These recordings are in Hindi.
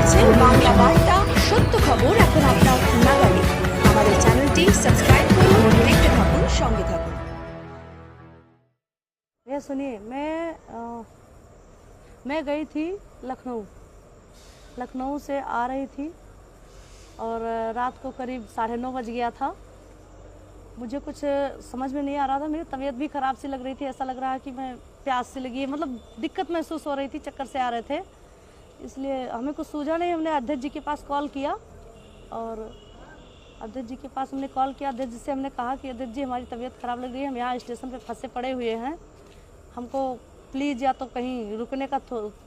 দেখছেন বাংলা বার্তা, সত্য খবর এখন আপনার নাগালে। আমাদের চ্যানেলটি সাবস্ক্রাইব করুন, দেখতে থাকুন, সঙ্গে থাকুন। ये सुनिए, मैं गई थी लखनऊ से आ रही थी और रात को करीब 9:30 बज गया था। मुझे कुछ समझ में नहीं आ रहा था, मेरी तबीयत भी ख़राब सी लग रही थी, ऐसा लग रहा है कि मैं प्यास से लगी है, मतलब दिक्कत महसूस हो रही थी, चक्कर से आ रहे थे, इसलिए हमें कुछ सूझा नहीं। हमने अध्यक्ष जी के पास कॉल किया और अध्यक्ष जी के पास हमने कॉल किया। अध्यक्ष जी से हमने कहा कि अध्यक्ष जी हमारी तबीयत ख़राब लग रही है, हम यहाँ स्टेशन पे फंसे पड़े हुए हैं, हमको प्लीज़ या तो कहीं रुकने का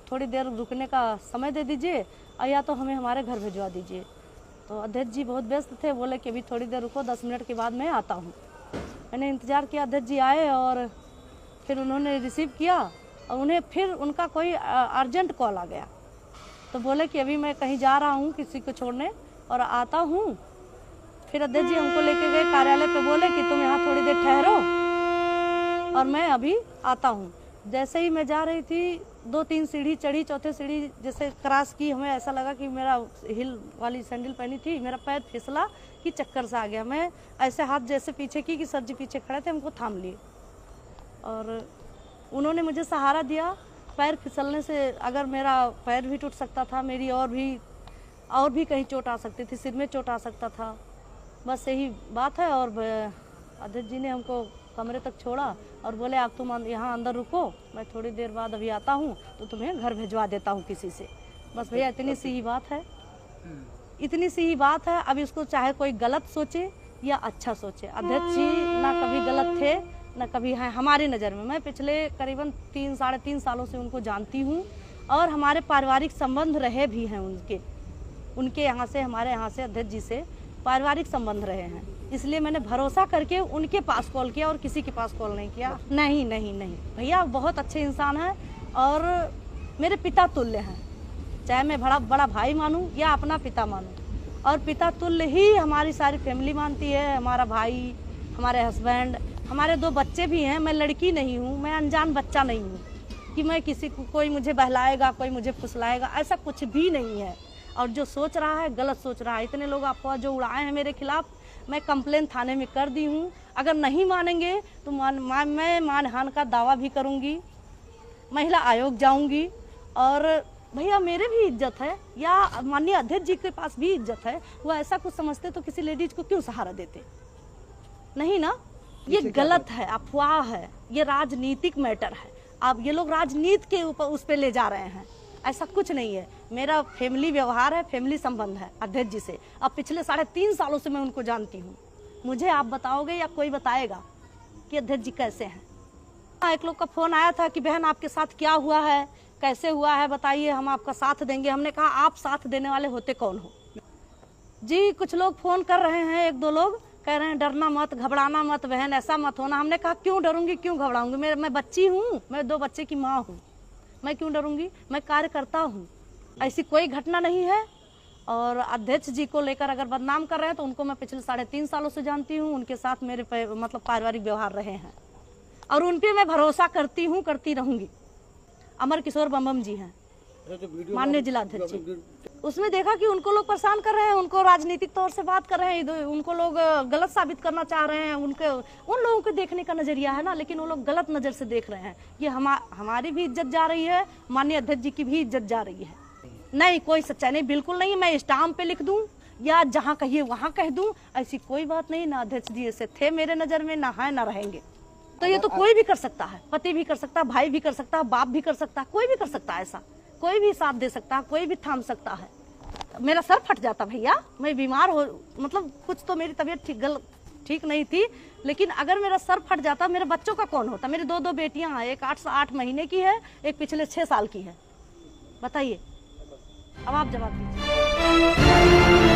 थोड़ी देर रुकने का समय दे दीजिए और या तो हमें हमारे घर भिजवा दीजिए। तो अध्यक्ष जी बहुत व्यस्त थे, बोले कि अभी थोड़ी देर रुको, 10 मिनट के बाद मैं आता हूँ। मैंने इंतज़ार किया, अध्यक्ष जी आए और फिर उन्होंने रिसीव किया और उन्हें फिर उनका कोई अर्जेंट कॉल आ गया, तो बोले कि अभी मैं कहीं जा रहा हूँ किसी को छोड़ने और आता हूँ। फिर अध्यक्ष जी हमको लेके गए कार्यालय पे, बोले कि तुम यहाँ थोड़ी देर ठहरो और मैं अभी आता हूँ। जैसे ही मैं जा रही थी, 2-3 सीढ़ी चढ़ी, चौथे सीढ़ी जैसे क्रॉस की, हमें ऐसा लगा कि मेरा हिल वाली सैंडल पहनी थी, मेरा पैर फिसला कि चक्कर सा आ गया। मैं ऐसे हाथ जैसे पीछे की कि सर जी पीछे खड़े थे, हमको थाम लिए और उन्होंने मुझे सहारा दिया। पैर फिसलने से अगर मेरा पैर भी टूट सकता था, मेरी और भी कहीं चोट आ सकती थी, सिर में चोट आ सकता था, बस यही बात है। और अध्यक्ष जी ने हमको कमरे तक छोड़ा और बोले आप तुम यहाँ अंदर रुको, मैं थोड़ी देर बाद अभी आता हूँ तो तुम्हें घर भिजवा देता हूँ किसी से। बस भैया इतनी सी ही बात है, इतनी सी ही बात है। अब इसको चाहे कोई गलत सोचे या अच्छा सोचे, अध्यक्ष जी ना कभी गलत थे ना कभी हैं हमारी नज़र में। मैं पिछले करीबन 3-3.5 सालों से उनको जानती हूँ और हमारे पारिवारिक संबंध रहे भी हैं उनके यहाँ से, हमारे यहाँ से अध्यक्ष जी से पारिवारिक संबंध रहे हैं, इसलिए मैंने भरोसा करके उनके पास कॉल किया और किसी के पास कॉल नहीं किया। नहीं भैया बहुत अच्छे इंसान हैं और मेरे पिता तुल्य हैं, चाहे मैं बड़ा भाई मानूं या अपना पिता मानूं, और पिता तुल्य ही हमारी सारी फैमिली मानती है। हमारा भाई, हमारे हस्बैंड, हमारे 2 बच्चे भी हैं। मैं लड़की नहीं हूँ, मैं अनजान बच्चा नहीं हूँ कि मैं किसी को, कोई मुझे बहलाएगा, कोई मुझे फुसलाएगा, ऐसा कुछ भी नहीं है। और जो सोच रहा है गलत सोच रहा है। इतने लोग अफवाह जो उड़ाए हैं मेरे खिलाफ, मैं कंप्लेन थाने में कर दी हूँ। अगर नहीं मानेंगे तो मैं मानहानि का दावा भी करूँगी, महिला आयोग जाऊँगी। और भैया मेरे भी इज्जत है, या माननीय अध्यक्ष जी के पास भी इज्जत है, वो ऐसा कुछ समझते तो किसी लेडीज को क्यों सहारा देते? नहीं ना, ये गलत है, अफवाह है, ये राजनीतिक मैटर है। अब ये लोग राजनीति के ऊपर उस पर ले जा रहे हैं, ऐसा कुछ नहीं है। मेरा फैमिली व्यवहार है, फैमिली संबंध है अध्यक्ष जी से। अब पिछले 3.5 सालों से मैं उनको जानती हूँ। मुझे आप बताओगे या कोई बताएगा कि अध्यक्ष जी कैसे हैं? एक लोग का फोन आया था कि बहन आपके साथ क्या हुआ है, कैसे हुआ है, बताइए, हम आपका साथ देंगे। हमने कहा आप साथ देने वाले होते कौन हो जी? कुछ लोग फोन कर रहे हैं, 1-2 लोग कह रहे हैं डरना मत, घबराना मत बहन, ऐसा मत होना। हमने कहा क्यों डरूंगी, क्यों घबराऊंगी? मैं बच्ची हूँ, मैं 2 बच्चे की माँ हूँ, मैं क्यों डरूंगी? मैं कार्य करता हूँ, ऐसी कोई घटना नहीं है। और अध्यक्ष जी को लेकर अगर बदनाम कर रहे हैं तो उनको मैं पिछले 3.5 सालों से जानती हूँ, उनके साथ मेरे मतलब पारिवारिक व्यवहार रहे हैं और उन पे मैं भरोसा करती हूँ, करती रहूंगी। अमर किशोर बम जी हैं माननीय जिला अध्यक्ष जी, उसमें देखा कि उनको लोग परेशान कर रहे हैं, उनको राजनीतिक तौर से बात कर रहे हैं, उनको लोग गलत साबित करना चाह रहे हैं। उन लोगों के देखने का नजरिया है ना, लेकिन वो लोग गलत नजर से देख रहे हैं। ये हमारी भी इज्जत जा रही है, माननीय अध्यक्ष जी की भी इज्जत जा रही है। नहीं, कोई सच्चाई नहीं, बिल्कुल नहीं। मैं स्टाम्प पे लिख दूं या जहाँ कहिए वहाँ कह दूं, ऐसी कोई बात नहीं। ना अध्यक्ष जी ऐसे थे मेरे नजर में, ना है ना रहेंगे। तो ये तो कोई भी कर सकता है, पति भी कर सकता है, भाई भी कर सकता है, बाप भी कर सकता है, कोई भी कर सकता है। ऐसा कोई भी साथ दे सकता है, कोई भी थाम सकता है। मेरा सर फट जाता भैया, मैं बीमार हो, मतलब कुछ तो मेरी तबीयत ठीक नहीं थी, लेकिन अगर मेरा सर फट जाता, मेरे बच्चों का कौन होता? मेरी 2 बेटियां हैं, एक 8 महीने की है, एक पिछले 6 साल की है। बताइए, अब आप जवाब दीजिए।